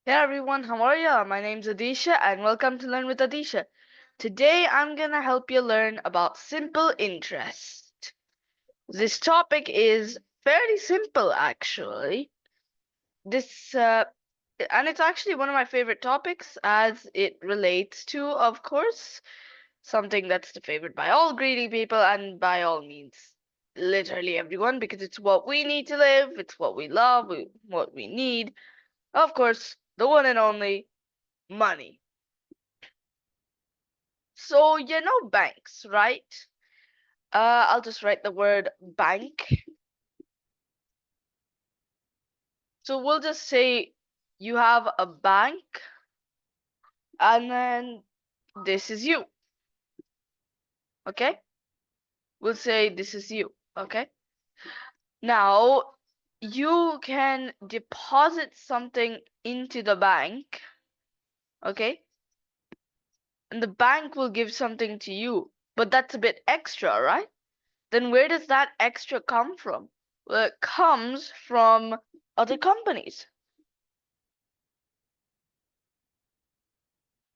Hey everyone, how are ya? My name's Adisha and welcome to Learn with Adisha. Today I'm gonna help you learn about simple interest. This topic is fairly simple actually. This and it's actually one of my favorite topics as it relates to, of course, something that's the favorite by all greedy people and by all means literally everyone because it's what we need to live, it's what we love, what we need. Of course, the one and only money. So you know banks, right? I'll just write the word bank. So we'll just say you have a bank and then this is you. Okay? We'll say this is you. Okay? Now you can deposit something into the bank. Okay? And the bank will give something to you. But that's a bit extra, right? Then where does that extra come from? Well, it comes from other companies.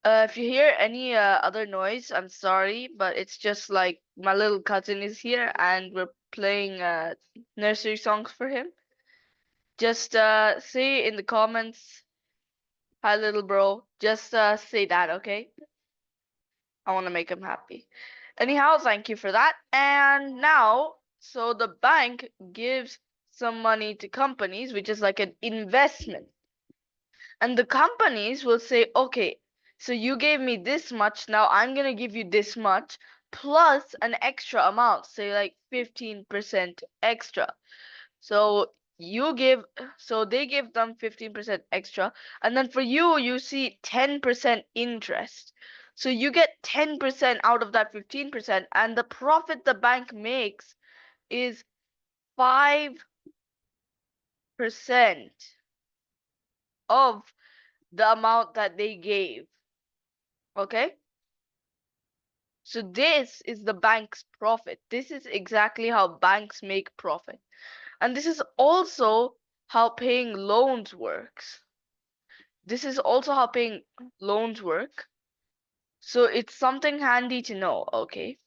If you hear any other noise, I'm sorry, but it's just like my little cousin is here and we're playing nursery songs for him. Just say in the comments, hi little bro. Just say that, okay? I want to make him happy. Anyhow, thank you for that. And now, so the bank gives some money to companies, which is like an investment. And the companies will say, okay, so you gave me this much, now I'm gonna give you this much plus an extra amount, say like 15% extra. So they give them 15% extra, and then for you, you see 10% interest. So you get 10% out of that 15%, and the profit the bank makes is 5% of the amount that they gave. Okay? So this is the bank's profit. This is exactly how banks make profit. And this is also how paying loans works. This is also how paying loans work. So it's something handy to know, okay?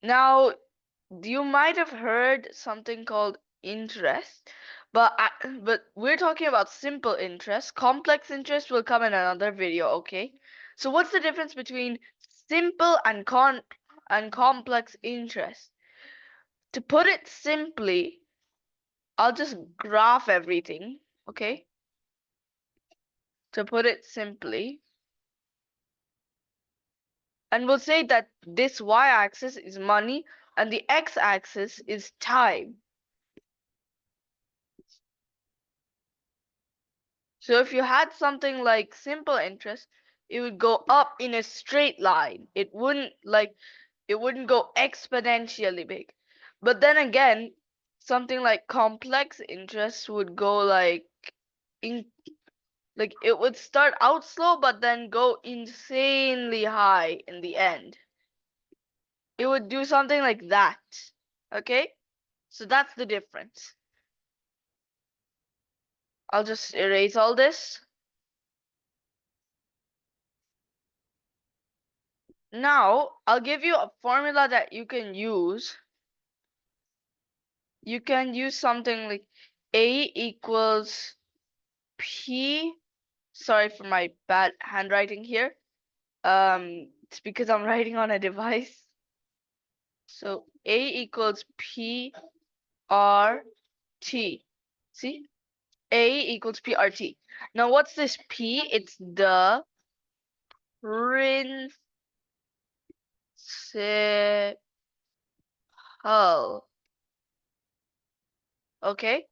Now, you might have heard something called interest, but we're talking about simple interest. Complex interest will come in another video, okay? So what's the difference between simple and complex interest? To put it simply, I'll just graph everything, okay? To put it simply, and we'll say that this y-axis is money and the x-axis is time. So if you had something like simple interest, it would go up in a straight line. It wouldn't go exponentially big. But then again, something like complex interest would go in like it would start out slow but then go insanely high in the end. It would do something like that. Okay? So that's the difference. I'll just erase all this. Now, I'll give you a formula that you can use. You can use something like A equals P. Sorry for my bad handwriting here. It's because I'm writing on a device. So A equals P R T. See? A equals PRT. Now, what's this P? It's the principal. Okay?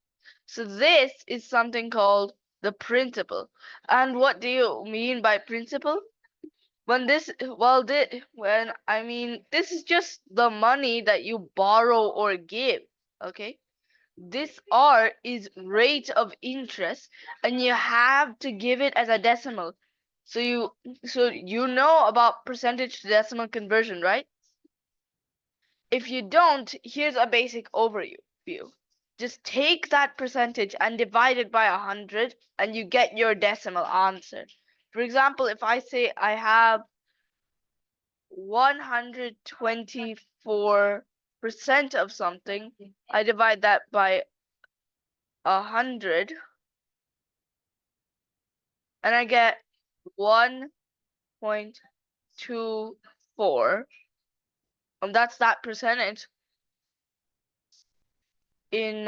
So this is something called the principal. And what do you mean by principal? When I mean this is just the money that you borrow or give, okay? This R is rate of interest and you have to give it as a decimal. So you know about percentage to decimal conversion, right? If you don't, here's a basic overview. just take that percentage and divide it by 100 and you get your decimal answer. For example, if I say I have 124% of something, I divide that by 100 and I get 1.24. And that's that percentage in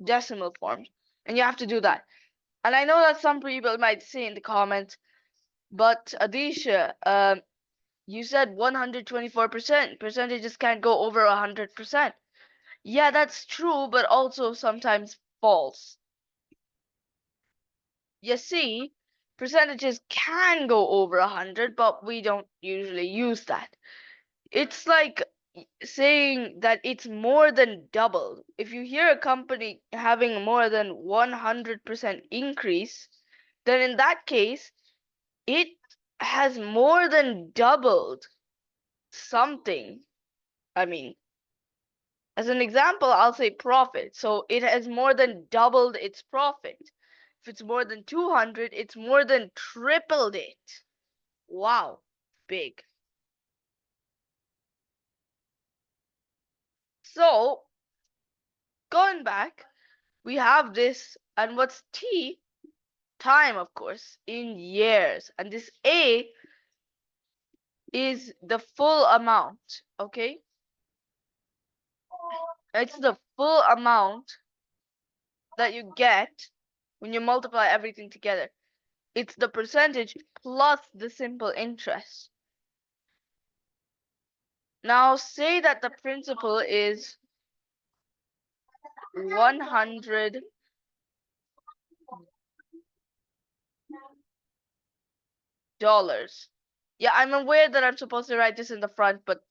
decimal form. And you have to do that. And I know that some people might say in the comments, but Adisha, you said 124%. Percentages can't go over 100%. Yeah, that's true, but also sometimes false. You see, percentages can go over 100, but we don't usually use that. It's like saying that it's more than double. If you hear a company having more than 100% increase, then in that case, it has more than doubled something. I mean, as an example, I'll say profit. So it has more than doubled its profit. If it's more than 200, it's more than tripled it. Wow, big. So, going back, we have this, and what's T? Time, of course, in years. And this A is the full amount, okay? It's the full amount that you get when you multiply everything together. It's the percentage plus the simple interest. Now, say that the principal is $100. Yeah, I'm aware that I'm supposed to write this in the front, but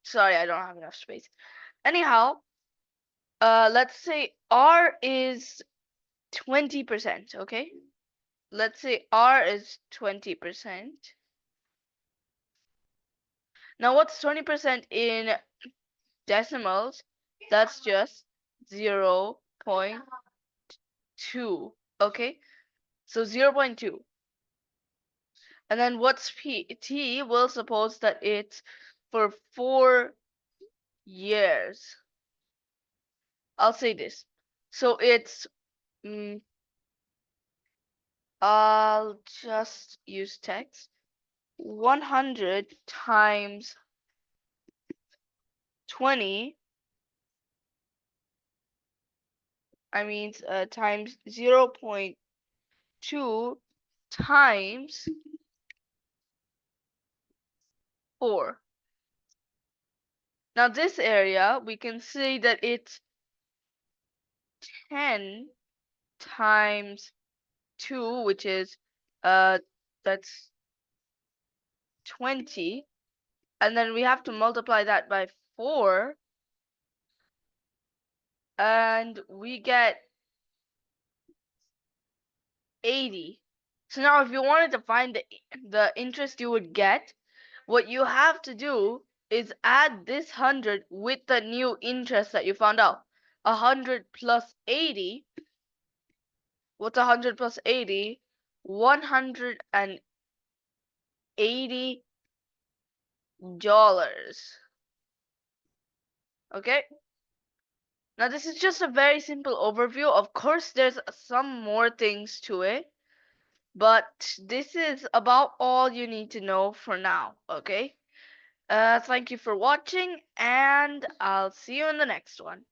sorry, I don't have enough space. Anyhow, let's say R is 20%, okay? Let's say R is 20%. Now, what's 20% in decimals? That's just 0.2, okay? So 0.2. And then what's T? We'll suppose that it's for 4 years. I'll say this. So it's, I'll just use text. 100 times 20, times 0.2 times 4. Now this area, we can see that it's 10 times 2, which is, that's 20. And then we have to multiply that by 4. And we get 80. So now if you wanted to find the interest you would get, what you have to do is add this 100 with the new interest that you found out. 100 plus 80. What's 100 plus 80? $180. Okay? Now this is just a very simple overview. Of course, there's some more things to it, but this is about all you need to know for now, okay? Thank you for watching, and I'll see you in the next one.